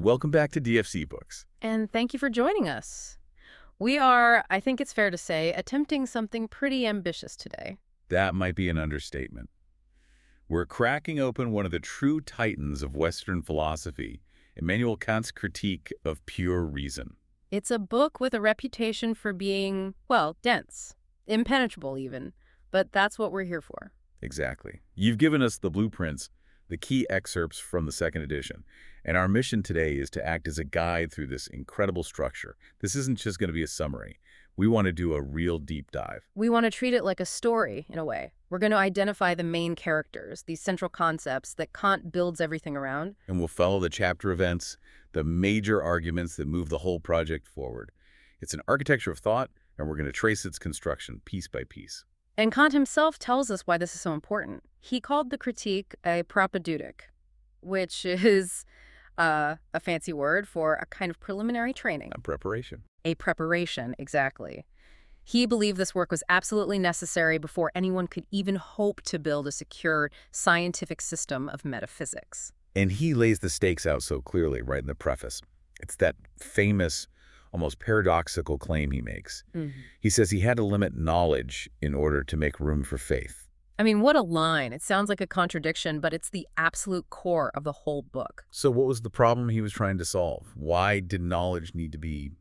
welcome back to DFC Books. And thank you for joining us. We are, I think it's fair to say, attempting something pretty ambitious today. That might be an understatement. We're cracking open one of the true titans of Western philosophy, Immanuel Kant's critique of pure reason. It's a book with a reputation for being, well, dense, impenetrable even, but that's what we're here for. Exactly. You've given us the blueprints, the key excerpts from the second edition, and our mission today is to act as a guide through this incredible structure. This isn't just going to be a summary. We want to do a real deep dive. We want to treat it like a story, in a way. We're going to identify the main characters, these central concepts that Kant builds everything around. And we'll follow the chapter events, the major arguments that move the whole project forward. It's an architecture of thought, and we're going to trace its construction piece by piece. And Kant himself tells us why this is so important. He called the critique a propedeutic, which is a fancy word for a kind of preliminary training. A preparation. A preparation, exactly. He believed this work was absolutely necessary before anyone could even hope to build a secure scientific system of metaphysics. And he lays the stakes out so clearly right in the preface. It's that famous, almost paradoxical claim he makes. He says he had to limit knowledge in order to make room for faith. I mean, what a line. It sounds like a contradiction, but it's the absolute core of the whole book. So what was the problem he was trying to solve? Why did knowledge need to be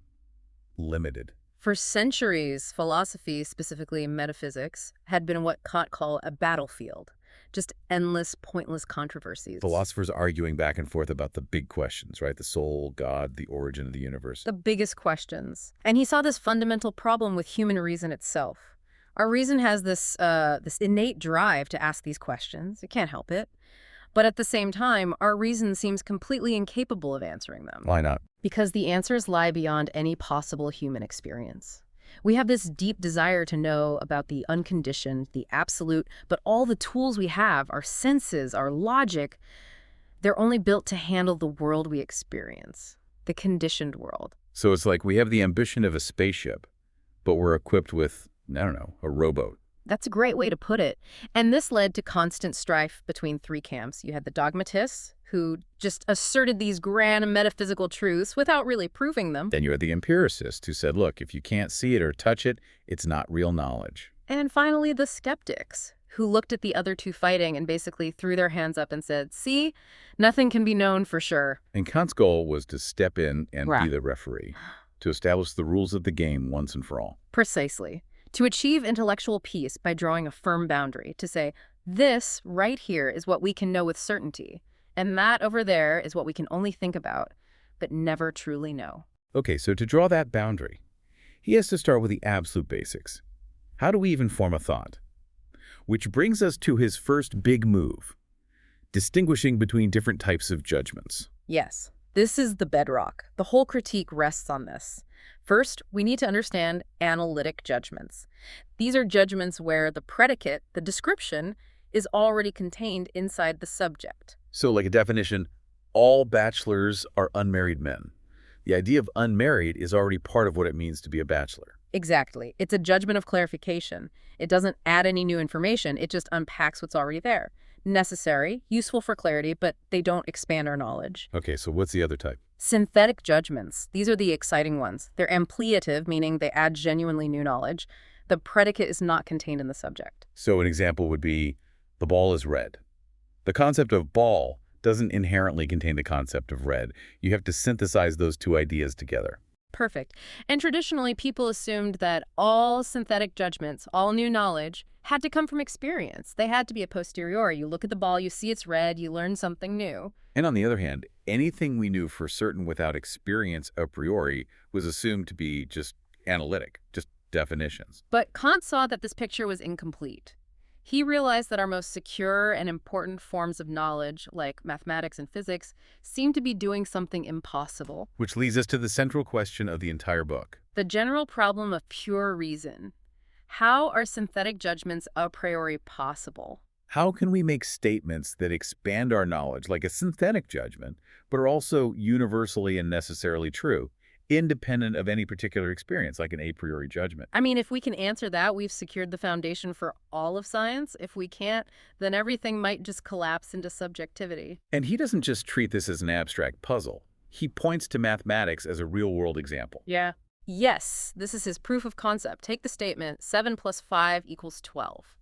limited? For centuries, philosophy, specifically metaphysics, had been what Kant called a battlefield. Just endless, pointless controversies. Philosophers arguing back and forth about the big questions, right? The soul, God, the origin of the universe. The biggest questions. And he saw this fundamental problem with human reason itself. Our reason has this innate drive to ask these questions. It can't help it. But at the same time, our reason seems completely incapable of answering them. Why not? Because the answers lie beyond any possible human experience. We have this deep desire to know about the unconditioned, the absolute, but all the tools we have, our senses, our logic, they're only built to handle the world we experience, the conditioned world. So it's like we have the ambition of a spaceship, but we're equipped with, I don't know, a rowboat. That's a great way to put it. And this led to constant strife between three camps. You had the dogmatists, who just asserted these grand metaphysical truths without really proving them. Then you had the empiricists who said, look, if you can't see it or touch it, it's not real knowledge. And finally, the skeptics, who looked at the other two fighting and basically threw their hands up and said, see, nothing can be known for sure. And Kant's goal was to step in and Right. be the referee, to establish the rules of the game once and for all. Precisely. To achieve intellectual peace by drawing a firm boundary, to say, this right here is what we can know with certainty, and that over there is what we can only think about, but never truly know. Okay, so to draw that boundary, he has to start with the absolute basics. How do we even form a thought? Which brings us to his first big move, distinguishing between different types of judgments. Yes, this is the bedrock. The whole critique rests on this. First, we need to understand analytic judgments. These are judgments where the predicate, the description, is already contained inside the subject. So like a definition, all bachelors are unmarried men. The idea of unmarried is already part of what it means to be a bachelor. Exactly. It's a judgment of clarification. It doesn't add any new information. It just unpacks what's already there. Necessary, useful for clarity, but they don't expand our knowledge. Okay, so what's the other type? Synthetic judgments. These are the exciting ones. They're ampliative, meaning they add genuinely new knowledge. The predicate is not contained in the subject. So an example would be, the ball is red. The concept of ball doesn't inherently contain the concept of red. You have to synthesize those two ideas together. Perfect. And traditionally, people assumed that all synthetic judgments, all new knowledge, had to come from experience. They had to be a posteriori. You look at the ball, you see it's red, you learn something new. And on the other hand, anything we knew for certain without experience a priori was assumed to be just analytic, just definitions. But Kant saw that this picture was incomplete. He realized that our most secure and important forms of knowledge, like mathematics and physics, seem to be doing something impossible. Which leads us to the central question of the entire book. The general problem of pure reason. How are synthetic judgments a priori possible? How can we make statements that expand our knowledge, like a synthetic judgment, but are also universally and necessarily true, independent of any particular experience, like an a priori judgment? I mean, if we can answer that, we've secured the foundation for all of science. If we can't, then everything might just collapse into subjectivity. And he doesn't just treat this as an abstract puzzle. He points to mathematics as a real-world example. Yeah. Yes, this is his proof of concept. Take the statement 7 plus 5 equals 12.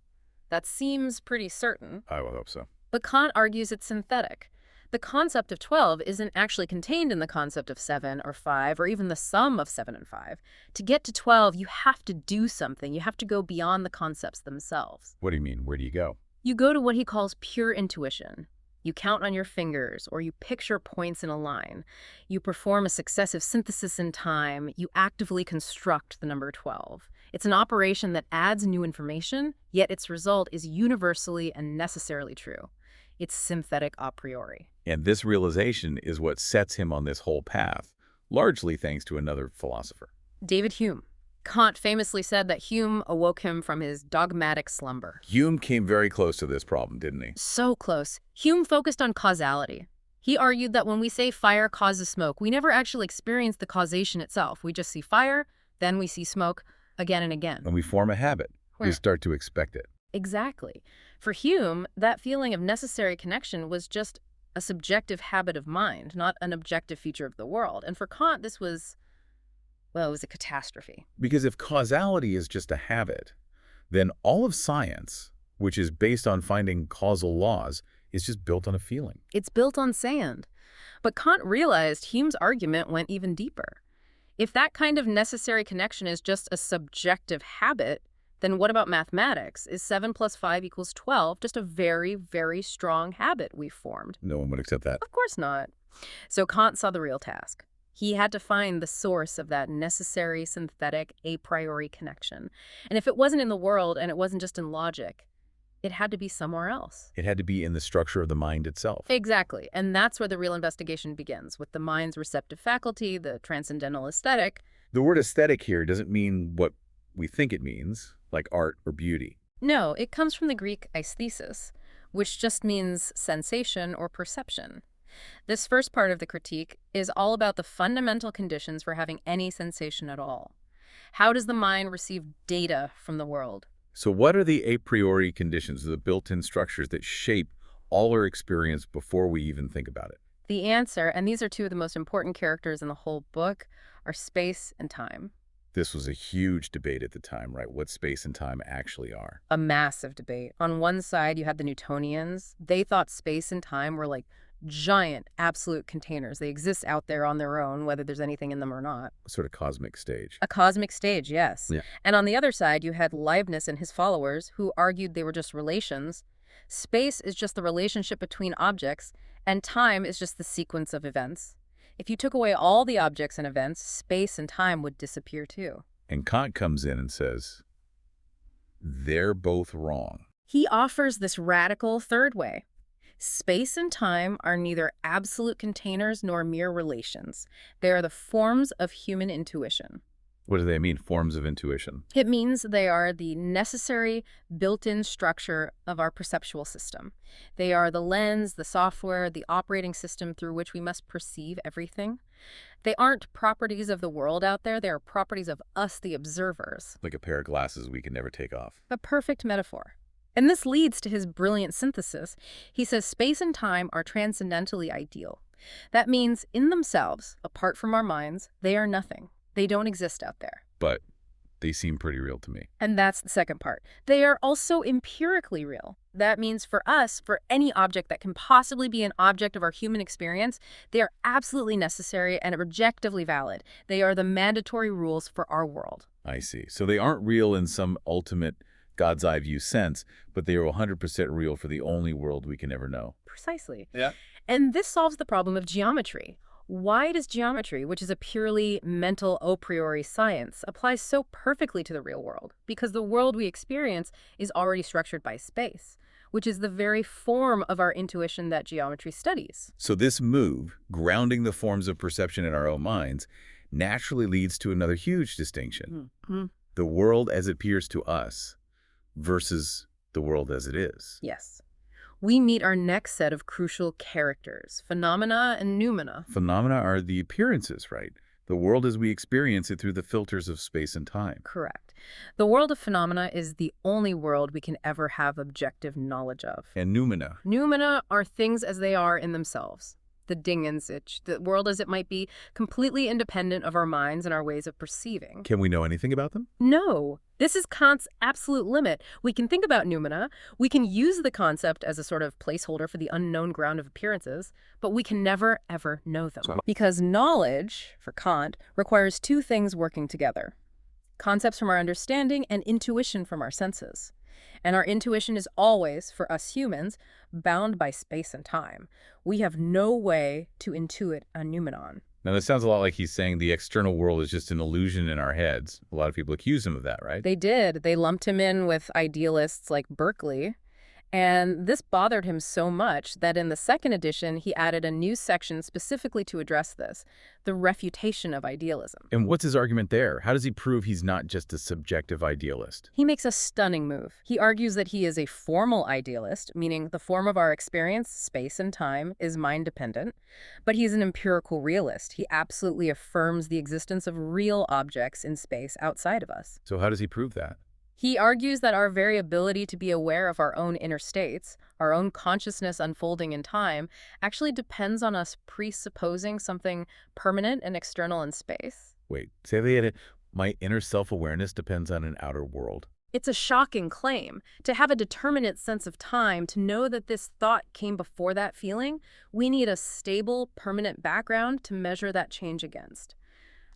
That seems pretty certain, I would hope so. but Kant argues it's synthetic. The concept of 12 isn't actually contained in the concept of 7 or 5 or even the sum of 7 and 5. To get to 12, you have to do something. You have to go beyond the concepts themselves. What do you mean? Where do you go? You go to what he calls pure intuition. You count on your fingers, or you picture points in a line. You perform a successive synthesis in time. You actively construct the number 12. It's an operation that adds new information, yet its result is universally and necessarily true. It's synthetic a priori. And this realization is what sets him on this whole path, largely thanks to another philosopher. David Hume. Kant famously said that Hume awoke him from his dogmatic slumber. Hume came very close to this problem, didn't he? So close. Hume focused on causality. He argued that when we say fire causes smoke, we never actually experience the causation itself. We just see fire, then we see smoke again and again. When we form a habit, we Where? start to expect it. Exactly. For Hume, that feeling of necessary connection was just a subjective habit of mind, not an objective feature of the world. And for Kant, this was, well, it was a catastrophe. Because if causality is just a habit, then all of science, which is based on finding causal laws, is just built on a feeling. It's built on sand. But Kant realized Hume's argument went even deeper. If that kind of necessary connection is just a subjective habit, then what about mathematics? Is 7 plus 5 equals 12 just a very, very strong habit we've formed? No one would accept that. Of course not. So Kant saw the real task. He had to find the source of that necessary synthetic a priori connection. And if it wasn't in the world and it wasn't just in logic, it had to be somewhere else. It had to be in the structure of the mind itself. Exactly. And that's where the real investigation begins, with the mind's receptive faculty, the transcendental aesthetic. The word aesthetic here doesn't mean what we think it means, like art or beauty. No, it comes from the Greek aesthesis, which just means sensation or perception. This first part of the critique is all about the fundamental conditions for having any sensation at all. How does the mind receive data from the world? So what are the a priori conditions, the built-in structures that shape all our experience before we even think about it? The answer, and these are two of the most important characters in the whole book, are space and time. This was a huge debate at the time, right? What space and time actually are. A massive debate. On one side, you had the Newtonians. They thought space and time were like giant, absolute containers. They exist out there on their own, whether there's anything in them or not. A sort of cosmic stage. A cosmic stage, yes. Yeah. And on the other side, you had Leibniz and his followers who argued they were just relations. Space is just the relationship between objects, and time is just the sequence of events. If you took away all the objects and events, space and time would disappear too. And Kant comes in and says, they're both wrong. He offers this radical third way. Space and time are neither absolute containers nor mere relations. They are the forms of human intuition. What do they mean, forms of intuition? It means they are the necessary built-in structure of our perceptual system. They are the lens, the software, the operating system through which we must perceive everything. They aren't properties of the world out there. They are properties of us, the observers. Like a pair of glasses we can never take off. A perfect metaphor. And this leads to his brilliant synthesis. He says space and time are transcendentally ideal. That means in themselves, apart from our minds, they are nothing. They don't exist out there. But they seem pretty real to me. And that's the second part. They are also empirically real. That means for us, for any object that can possibly be an object of our human experience, they are absolutely necessary and objectively valid. They are the mandatory rules for our world. I see. So they aren't real in some ultimate God's eye view sense, but they are 100% real for the only world we can ever know. Precisely. Yeah. And this solves the problem of geometry. Why does geometry, which is a purely mental a priori science, apply so perfectly to the real world? Because the world we experience is already structured by space, which is the very form of our intuition that geometry studies. So this move, grounding the forms of perception in our own minds, naturally leads to another huge distinction. Mm-hmm. The world as it appears to us versus the world as it is. Yes. We meet our next set of crucial characters, phenomena and noumena. Phenomena are the appearances, right? The world as we experience it through the filters of space and time. Correct. The world of phenomena is the only world we can ever have objective knowledge of. And noumena. Noumena are things as they are in themselves. the Ding in sich, the world as it might be, completely independent of our minds and our ways of perceiving. Can we know anything about them? No, this is Kant's absolute limit. We can think about noumena, we can use the concept as a sort of placeholder for the unknown ground of appearances, but we can never, ever know them. Because knowledge, for Kant, requires two things working together: concepts from our understanding and intuition from our senses. And our intuition is always, for us humans, bound by space and time. We have no way to intuit a noumenon. Now, this sounds a lot like he's saying the external world is just an illusion in our heads. A lot of people accuse him of that, right? They did. They lumped him in with idealists like Berkeley. And this bothered him so much that in the second edition, he added a new section specifically to address this: the refutation of idealism. And what's his argument there? How does he prove he's not just a subjective idealist? He makes a stunning move. He argues that he is a formal idealist, meaning the form of our experience, space and time, is mind-dependent. But he's an empirical realist. He absolutely affirms the existence of real objects in space outside of us. So how does he prove that? He argues that our very ability to be aware of our own inner states, our own consciousness unfolding in time, actually depends on us presupposing something permanent and external in space. Wait, say that again. My inner self-awareness depends on an outer world. It's a shocking claim. To have a determinate sense of time, to know that this thought came before that feeling, we need a stable, permanent background to measure that change against.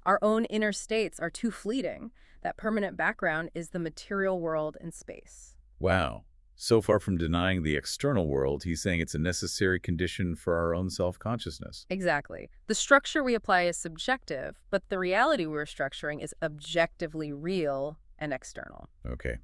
Our own inner states are too fleeting. That permanent background is the material world and space. Wow. So far from denying the external world, he's saying it's a necessary condition for our own self-consciousness. Exactly. The structure we apply is subjective, but the reality we're structuring is objectively real and external. Okay.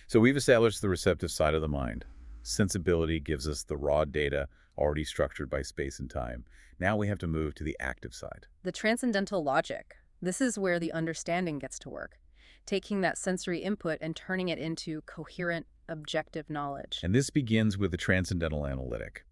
So we've established the receptive side of the mind. Sensibility gives us the raw data already structured by space and time. Now we have to move to the active side. The transcendental logic. This is where the understanding gets to work, taking that sensory input and turning it into coherent, objective knowledge. And this begins with the transcendental analytic.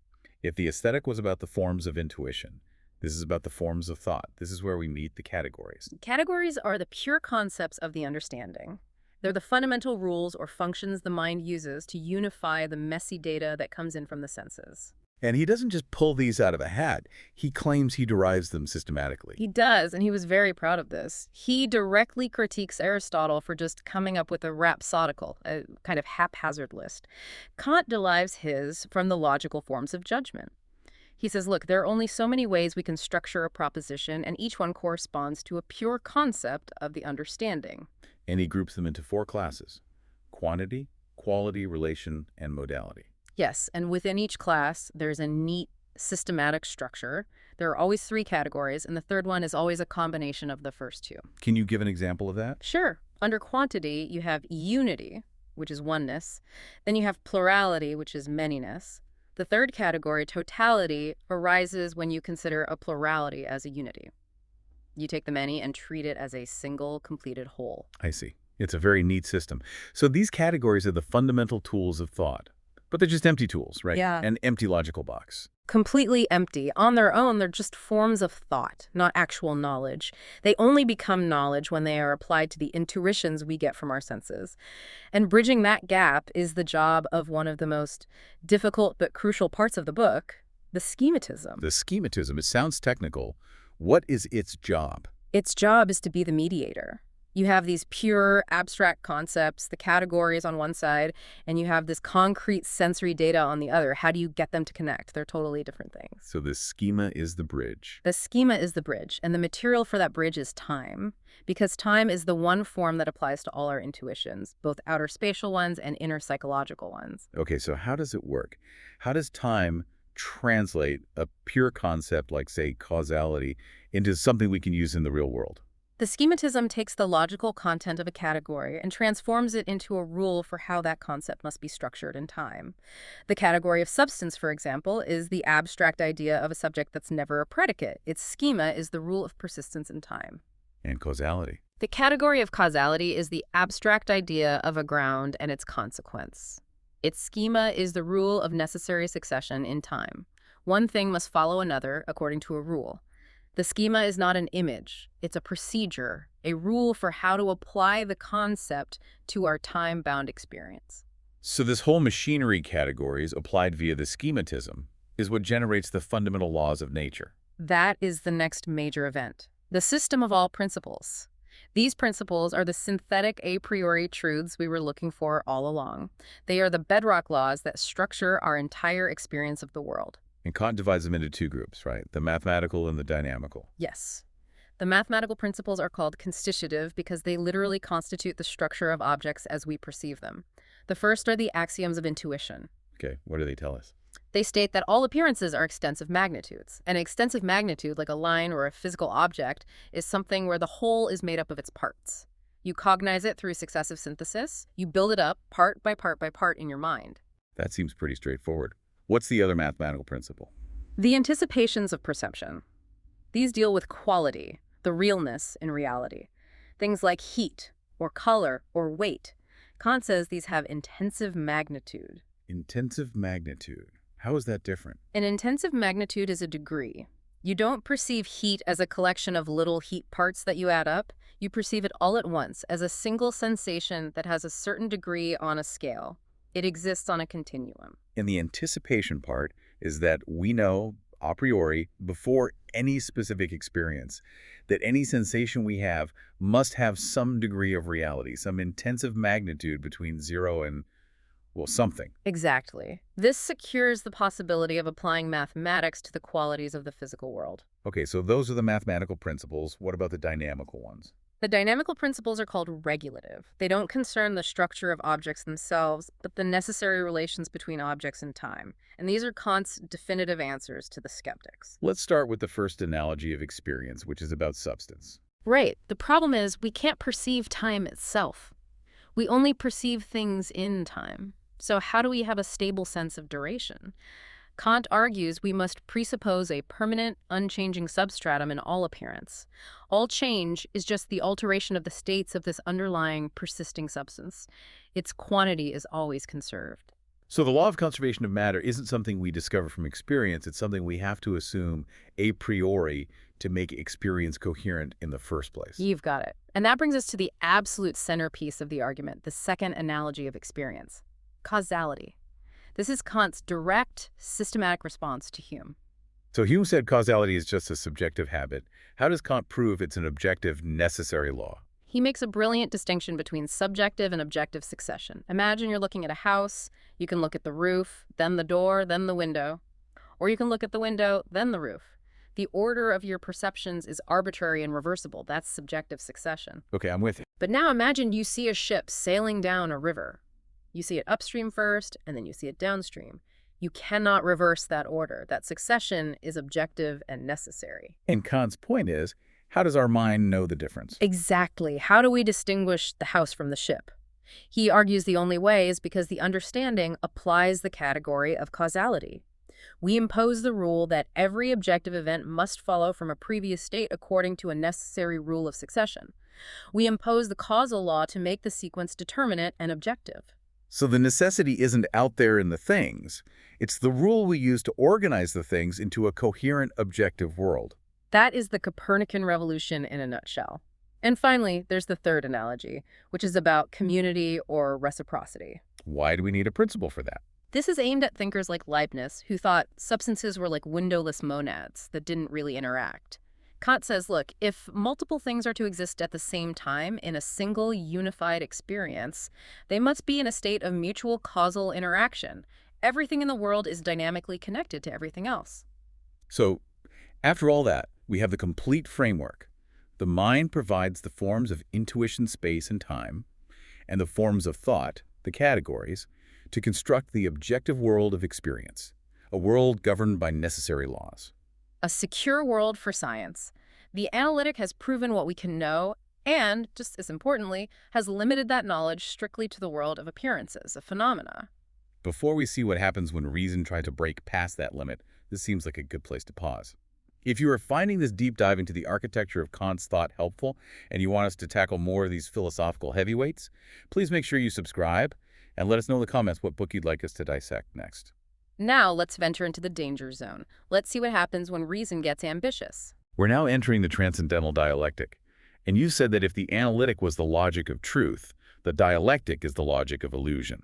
If the aesthetic was about the forms of intuition, this is about the forms of thought. This is where we meet the categories. Categories are the pure concepts of the understanding. They're the fundamental rules or functions the mind uses to unify the messy data that comes in from the senses. And he doesn't just pull these out of a hat. He claims he derives them systematically. He does, and he was very proud of this. He directly critiques Aristotle for just coming up with a rhapsodical, a kind of haphazard list. Kant derives his from the logical forms of judgment. He says, look, there are only so many ways we can structure a proposition, and each one corresponds to a pure concept of the understanding. And he groups them into 4 classes: quantity, quality, relation, and modality. Yes, and within each class, there's a neat, systematic structure. There are always 3 categories, and the third one is always a combination of the first 2. Can you give an example of that? Sure. Under quantity, you have unity, which is oneness. Then you have plurality, which is manyness. The third category, totality, arises when you consider a plurality as a unity. You take the many and treat it as a single, completed whole. I see. It's a very neat system. So these categories are the fundamental tools of thought. But they're just empty tools, right? Yeah. An empty logical box. Completely empty. On their own, they're just forms of thought, not actual knowledge. They only become knowledge when they are applied to the intuitions we get from our senses. And bridging that gap is the job of one of the most difficult but crucial parts of the book, the schematism. The schematism, it sounds technical. What is its job? Its job is to be the mediator. You have these pure, abstract concepts, the categories on one side, and you have this concrete sensory data on the other. How do you get them to connect? They're totally different things. So the schema is the bridge. The schema is the bridge, and the material for that bridge is time, because time is the one form that applies to all our intuitions, both outer spatial ones and inner psychological ones. Okay, so how does it work? How does time translate a pure concept like, say, causality into something we can use in the real world? The schematism takes the logical content of a category and transforms it into a rule for how that concept must be structured in time. The category of substance, for example, is the abstract idea of a subject that's never a predicate. Its schema is the rule of persistence in time. And causality. The category of causality is the abstract idea of a ground and its consequence. Its schema is the rule of necessary succession in time. One thing must follow another according to a rule. The schema is not an image, it's a procedure, a rule for how to apply the concept to our time-bound experience. So this whole machinery category is applied via the schematism. is what generates the fundamental laws of nature. That is the next major event. The system of all principles. These principles are the synthetic a priori truths we were looking for all along. They are the bedrock laws that structure our entire experience of the world. And Kant divides them into two groups, right? The mathematical and the dynamical. Yes. The mathematical principles are called constitutive because they literally constitute the structure of objects as we perceive them. The first are the axioms of intuition. Okay, what do they tell us? They state that all appearances are extensive magnitudes. An extensive magnitude, like a line or a physical object, is something where the whole is made up of its parts. You cognize it through successive synthesis. You build it up part by part by part in your mind. That seems pretty straightforward. What's the other mathematical principle? The anticipations of perception. These deal with quality, the realness in reality. Things like heat, or color, or weight. Kant says these have intensive magnitude. Intensive magnitude. How is that different? An intensive magnitude is a degree. You don't perceive heat as a collection of little heat parts that you add up. You perceive it all at once as a single sensation that has a certain degree on a scale. It exists on a continuum. And the anticipation part is that we know, a priori, before any specific experience, that any sensation we have must have some degree of reality, some intensive magnitude between 0 and, well, something. Exactly. This secures the possibility of applying mathematics to the qualities of the physical world. Okay, so those are the mathematical principles. What about the dynamical ones? The dynamical principles are called regulative. They don't concern the structure of objects themselves, but the necessary relations between objects and time. And these are Kant's definitive answers to the skeptics. Let's start with the first analogy of experience, which is about substance. Right. The problem is we can't perceive time itself. We only perceive things in time. So how do we have a stable sense of duration? Kant argues we must presuppose a permanent, unchanging substratum in all appearance. All change is just the alteration of the states of this underlying, persisting substance. Its quantity is always conserved. So the law of conservation of matter isn't something we discover from experience. It's something we have to assume a priori to make experience coherent in the first place. You've got it. And that brings us to the absolute centerpiece of the argument, the second analogy of experience: causality. This is Kant's direct, systematic response to Hume. So Hume said causality is just a subjective habit. How does Kant prove it's an objective, necessary law? He makes a brilliant distinction between subjective and objective succession. Imagine you're looking at a house. You can look at the roof, then the door, then the window. Or you can look at the window, then the roof. The order of your perceptions is arbitrary and reversible. That's subjective succession. Okay, I'm with you. But now imagine you see a ship sailing down a river. You see it upstream first, and then you see it downstream. You cannot reverse that order. That succession is objective and necessary. And Kant's point is, how does our mind know the difference? Exactly. How do we distinguish the house from the ship? He argues the only way is because the understanding applies the category of causality. We impose the rule that every objective event must follow from a previous state according to a necessary rule of succession. We impose the causal law to make the sequence determinate and objective. So the necessity isn't out there in the things. It's the rule we use to organize the things into a coherent, objective world. That is the Copernican revolution in a nutshell. And finally, there's the third analogy, which is about community or reciprocity. Why do we need a principle for that? This is aimed at thinkers like Leibniz, who thought substances were like windowless monads that didn't really interact. Kant says, look, if multiple things are to exist at the same time in a single unified experience, they must be in a state of mutual causal interaction. Everything in the world is dynamically connected to everything else. So, after all that, we have the complete framework. The mind provides the forms of intuition, space, and time, and the forms of thought, the categories, to construct the objective world of experience, a world governed by necessary laws. A secure world for science. The analytic has proven what we can know and, just as importantly, has limited that knowledge strictly to the world of appearances, of phenomena. Before we see what happens when reason tries to break past that limit, this seems like a good place to pause. If you are finding this deep dive into the architecture of Kant's thought helpful and you want us to tackle more of these philosophical heavyweights, please make sure you subscribe and let us know in the comments what book you'd like us to dissect next. Now let's venture into the danger zone. Let's see what happens when reason gets ambitious. We're now entering the transcendental dialectic. And you said that if the analytic was the logic of truth, the dialectic is the logic of illusion.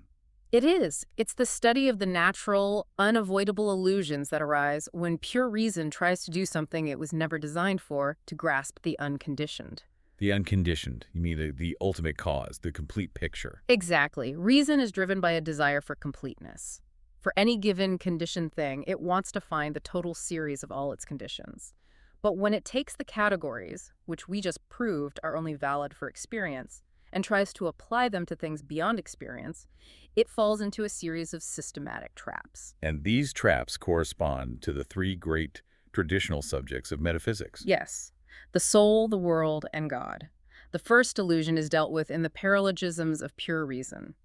It is. It's the study of the natural, unavoidable illusions that arise when pure reason tries to do something it was never designed for, to grasp the unconditioned. The unconditioned, you mean the ultimate cause, the complete picture. Exactly. Reason is driven by a desire for completeness. For any given conditioned thing, it wants to find the total series of all its conditions. But when it takes the categories, which we just proved are only valid for experience, and tries to apply them to things beyond experience, it falls into a series of systematic traps. And these traps correspond to the three great traditional subjects of metaphysics. Yes, the soul, the world, and God. The first illusion is dealt with in the paralogisms of pure reason.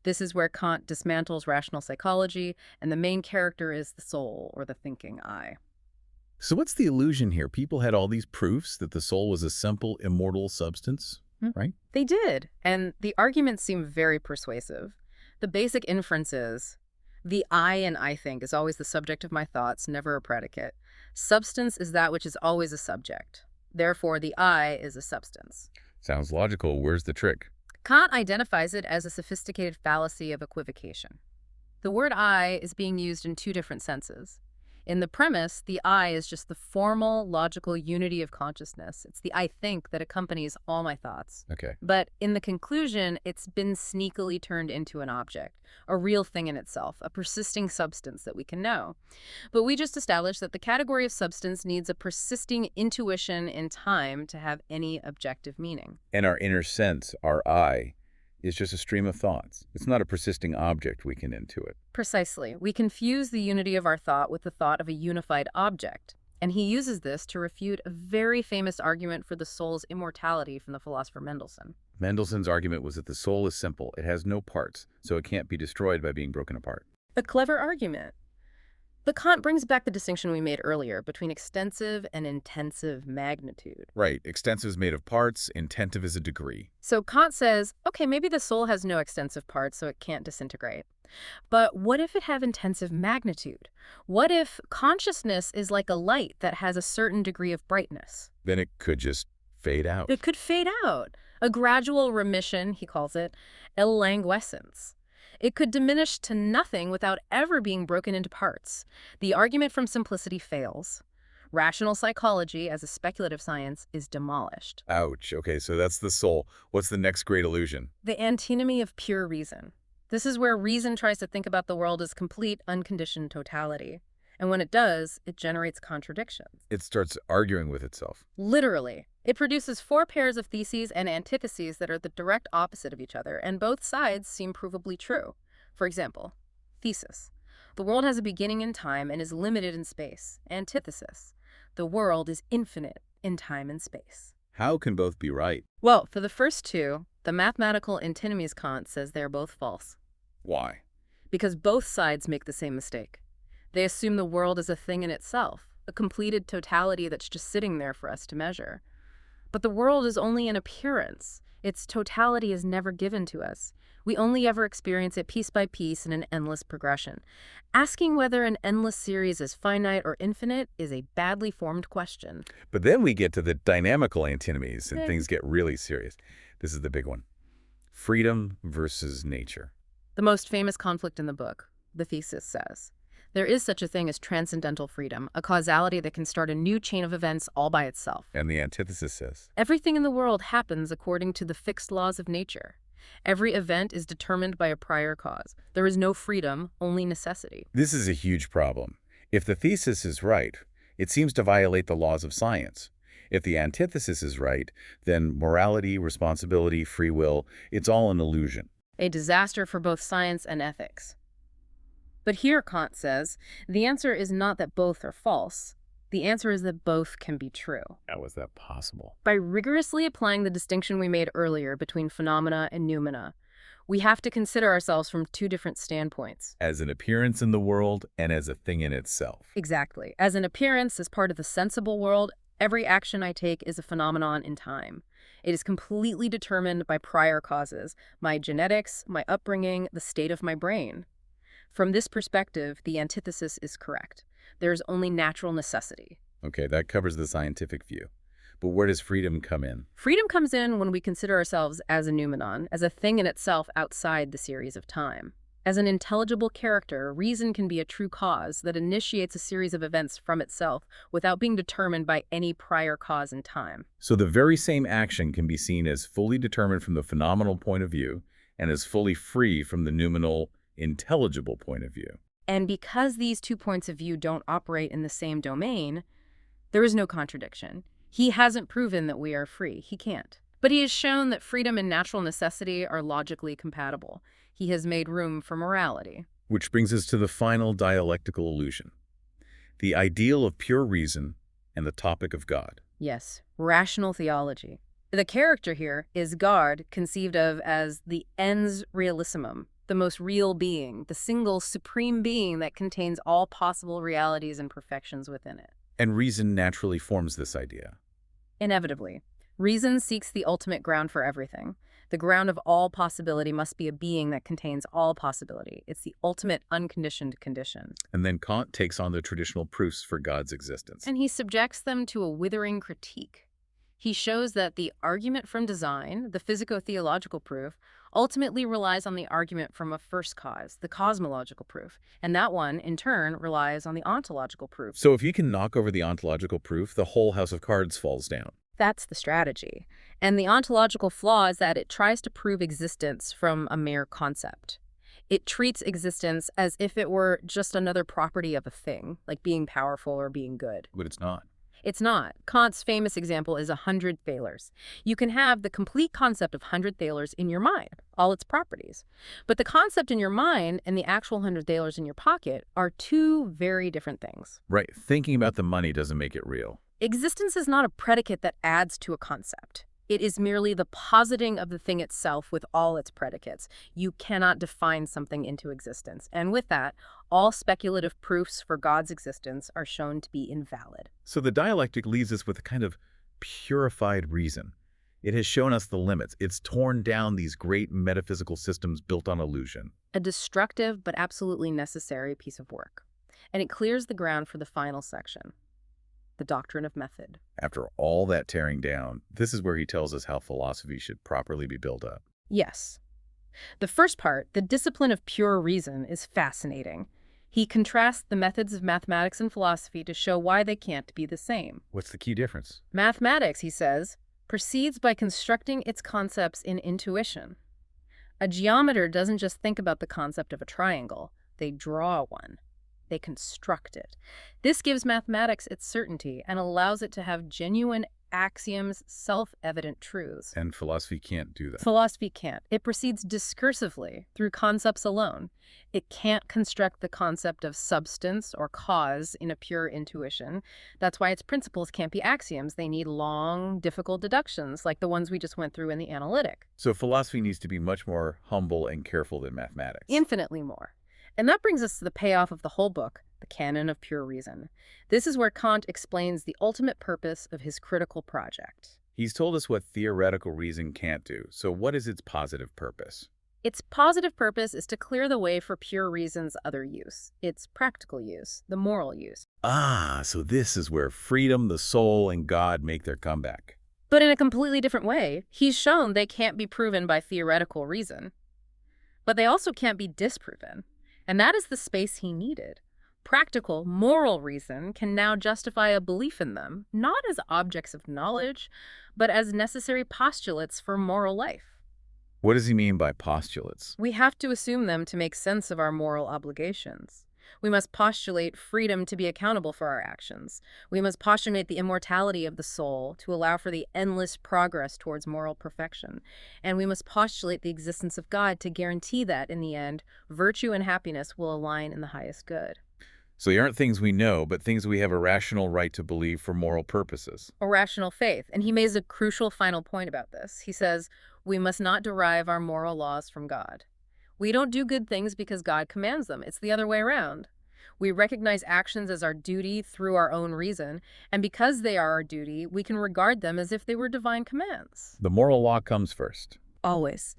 This is where Kant dismantles rational psychology, and the main character is the soul, or the thinking I. So what's the illusion here? People had all these proofs that the soul was a simple, immortal substance, right? They did, and the arguments seem very persuasive. The basic inference is, the I in I think is always the subject of my thoughts, never a predicate. Substance is that which is always a subject. Therefore, the I is a substance. Sounds logical. Where's the trick? Kant identifies it as a sophisticated fallacy of equivocation. The word I is being used in two different senses. In the premise, the I is just the formal, logical unity of consciousness. It's the I think that accompanies all my thoughts. Okay. But in the conclusion, it's been sneakily turned into an object, a real thing in itself, a persisting substance that we can know. But we just established that the category of substance needs a persisting intuition in time to have any objective meaning. And our inner sense, our I, is just a stream of thoughts. It's not a persisting object we can intuit. Precisely. We confuse the unity of our thought with the thought of a unified object. And he uses this to refute a very famous argument for the soul's immortality from the philosopher Mendelssohn. Mendelssohn's argument was that the soul is simple. It has no parts, so it can't be destroyed by being broken apart. A clever argument. But Kant brings back the distinction we made earlier between extensive and intensive magnitude. Right. Extensive is made of parts. Intensive is a degree. So Kant says, okay, maybe the soul has no extensive parts, so it can't disintegrate. But what if it have intensive magnitude? What if consciousness is like a light that has a certain degree of brightness? Then it could just fade out. It could fade out. A gradual remission, he calls it, languescence. It could diminish to nothing without ever being broken into parts. The argument from simplicity fails. Rational psychology, as a speculative science, is demolished. Ouch. Okay, so that's the soul. What's the next great illusion? The antinomy of pure reason. This is where reason tries to think about the world as complete, unconditioned totality. And when it does, it generates contradictions. It starts arguing with itself. Literally. It produces 4 pairs of theses and antitheses that are the direct opposite of each other, and both sides seem provably true. For example, thesis. The world has a beginning in time and is limited in space. Antithesis. The world is infinite in time and space. How can both be right? Well, for the first two, the mathematical antinomies Kant says they're both false. Why? Because both sides make the same mistake. They assume the world is a thing in itself, a completed totality that's just sitting there for us to measure. But the world is only an appearance. Its totality is never given to us. We only ever experience it piece by piece in an endless progression. Asking whether an endless series is finite or infinite is a badly formed question. But then we get to the dynamical antinomies and things get really serious. This is the big one. Freedom versus nature. The most famous conflict in the book, the thesis says. There is such a thing as transcendental freedom, a causality that can start a new chain of events all by itself. And the antithesis says, Everything in the world happens according to the fixed laws of nature. Every event is determined by a prior cause. There is no freedom, only necessity. this is a huge problem. If the thesis is right, it seems to violate the laws of science. If the antithesis is right, then morality, responsibility, free will, it's all an illusion. A disaster for both science and ethics. But here, Kant says, the answer is not that both are false. The answer is that both can be true. How is that possible? By rigorously applying the distinction we made earlier between phenomena and noumena, we have to consider ourselves from two different standpoints. As an appearance in the world and as a thing in itself. Exactly. As an appearance, as part of the sensible world, every action I take is a phenomenon in time. It is completely determined by prior causes, my genetics, my upbringing, the state of my brain. From this perspective, the antithesis is correct. There is only natural necessity. Okay, that covers the scientific view. But where does freedom come in? Freedom comes in when we consider ourselves as a noumenon, as a thing in itself outside the series of time. As an intelligible character, reason can be a true cause that initiates a series of events from itself without being determined by any prior cause in time. So the very same action can be seen as fully determined from the phenomenal point of view and as fully free from the noumenal, intelligible point of view. And because these two points of view don't operate in the same domain, there is no contradiction. He hasn't proven that we are free. He can't. But he has shown that freedom and natural necessity are logically compatible. He has made room for morality. Which brings us to the final dialectical illusion, the ideal of pure reason and the topic of God. Yes, rational theology. The character here is God, conceived of as the ens realissimum, the most real being, the single supreme being that contains all possible realities and perfections within it. And reason naturally forms this idea. Inevitably, reason seeks the ultimate ground for everything. The ground of all possibility must be a being that contains all possibility. It's the ultimate unconditioned condition. And then Kant takes on the traditional proofs for God's existence. And he subjects them to a withering critique. He shows that the argument from design, the physico-theological proof, ultimately relies on the argument from a first cause, the cosmological proof. And that one, in turn, relies on the ontological proof. So if you can knock over the ontological proof, the whole house of cards falls down. That's the strategy. And the ontological flaw is that it tries to prove existence from a mere concept. It treats existence as if it were just another property of a thing, like being powerful or being good. But it's not. It's not. Kant's famous example is 100 thalers. You can have the complete concept of 100 thalers in your mind, all its properties. But the concept in your mind and the actual 100 thalers in your pocket are two very different things. Right. Thinking about the money doesn't make it real. Existence is not a predicate that adds to a concept. It is merely the positing of the thing itself with all its predicates. You cannot define something into existence. And with that, all speculative proofs for God's existence are shown to be invalid. So the dialectic leaves us with a kind of purified reason. It has shown us the limits. It's torn down these great metaphysical systems built on illusion. A destructive but absolutely necessary piece of work. And it clears the ground for the final section. The doctrine of method. After all that tearing down, this is where he tells us how philosophy should properly be built up. Yes. The first part, the discipline of pure reason, is fascinating. He contrasts the methods of mathematics and philosophy to show why they can't be the same. What's the key difference? Mathematics, he says, proceeds by constructing its concepts in intuition. A geometer doesn't just think about the concept of a triangle. They draw one. They construct it. This gives mathematics its certainty and allows it to have genuine axioms, self-evident truths. And philosophy can't do that. Philosophy can't. It proceeds discursively through concepts alone. It can't construct the concept of substance or cause in a pure intuition. That's why its principles can't be axioms. They need long, difficult deductions, like the ones we just went through in the analytic. So philosophy needs to be much more humble and careful than mathematics. Infinitely more. And that brings us to the payoff of the whole book, the canon of pure reason. This is where Kant explains the ultimate purpose of his critical project. He's told us what theoretical reason can't do. So what is its positive purpose? Its positive purpose is to clear the way for pure reason's other use, its practical use, the moral use. Ah, so this is where freedom, the soul, and God make their comeback. But in a completely different way. He's shown they can't be proven by theoretical reason. But they also can't be disproven. And that is the space he needed. Practical, moral reason can now justify a belief in them, not as objects of knowledge, but as necessary postulates for moral life. What does he mean by postulates? We have to assume them to make sense of our moral obligations. We must postulate freedom to be accountable for our actions. We must postulate the immortality of the soul to allow for the endless progress towards moral perfection. And we must postulate the existence of God to guarantee that, in the end, virtue and happiness will align in the highest good. So they aren't things we know, but things we have a rational right to believe for moral purposes. A rational faith. And he makes a crucial final point about this. He says, we must not derive our moral laws from God. We don't do good things because God commands them. It's the other way around. We recognize actions as our duty through our own reason, and because they are our duty, we can regard them as if they were divine commands. The moral law comes first. Always.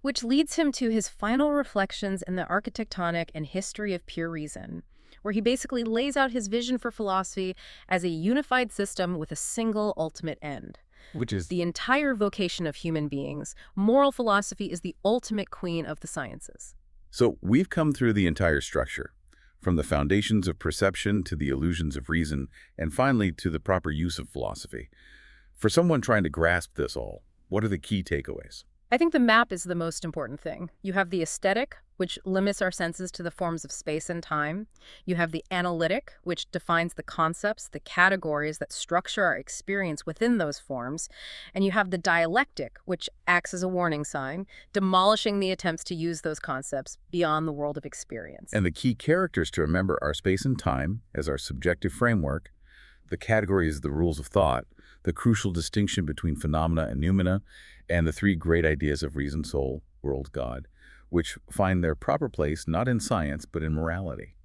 Which leads him to his final reflections in the architectonic and history of pure reason, where he basically lays out his vision for philosophy as a unified system with a single ultimate end. Which is the entire vocation of human beings. Moral philosophy is the ultimate queen of the sciences. So we've come through the entire structure, from the foundations of perception to the illusions of reason, and finally to the proper use of philosophy. For someone trying to grasp this all, what are the key takeaways? I think the map is the most important thing. You have the aesthetic, which limits our senses to the forms of space and time. You have the analytic, which defines the concepts, the categories that structure our experience within those forms. And you have the dialectic, which acts as a warning sign, demolishing the attempts to use those concepts beyond the world of experience. And the key characters to remember are space and time as our subjective framework, the categories, the rules of thought, the crucial distinction between phenomena and noumena, and the three great ideas of reason, soul, world, God, which find their proper place not in science but in morality.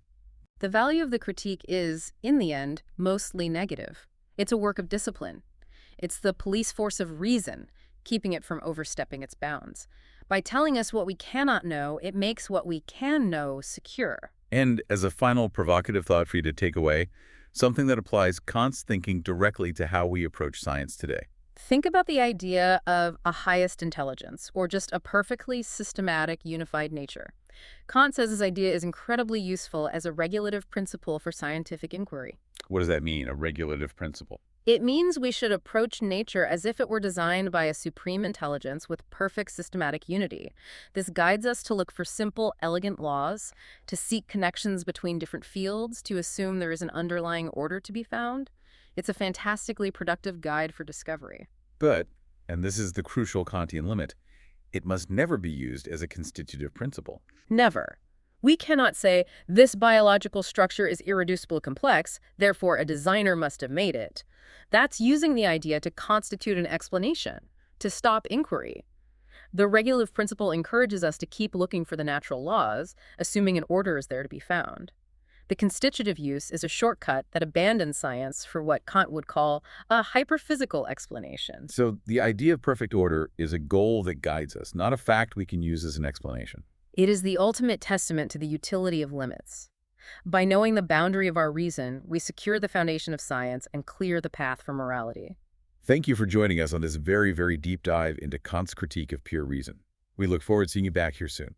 The value of the critique is, in the end, mostly negative. It's a work of discipline. It's the police force of reason, keeping it from overstepping its bounds. By telling us what we cannot know, it makes what we can know secure. And as a final provocative thought for you to take away, something that applies Kant's thinking directly to how we approach science today. Think about the idea of a highest intelligence, or just a perfectly systematic, unified nature. Kant says this idea is incredibly useful as a regulative principle for scientific inquiry. What does that mean, a regulative principle? It means we should approach nature as if it were designed by a supreme intelligence with perfect systematic unity. This guides us to look for simple, elegant laws, to seek connections between different fields, to assume there is an underlying order to be found. It's a fantastically productive guide for discovery. But, and this is the crucial Kantian limit, it must never be used as a constitutive principle. Never. We cannot say, this biological structure is irreducibly complex, therefore a designer must have made it. That's using the idea to constitute an explanation, to stop inquiry. The regulative principle encourages us to keep looking for the natural laws, assuming an order is there to be found. The constitutive use is a shortcut that abandons science for what Kant would call a hyperphysical explanation. So the idea of perfect order is a goal that guides us, not a fact we can use as an explanation. It is the ultimate testament to the utility of limits. By knowing the boundary of our reason, we secure the foundation of science and clear the path for morality. Thank you for joining us on this very, very deep dive into Kant's critique of pure reason. We look forward to seeing you back here soon.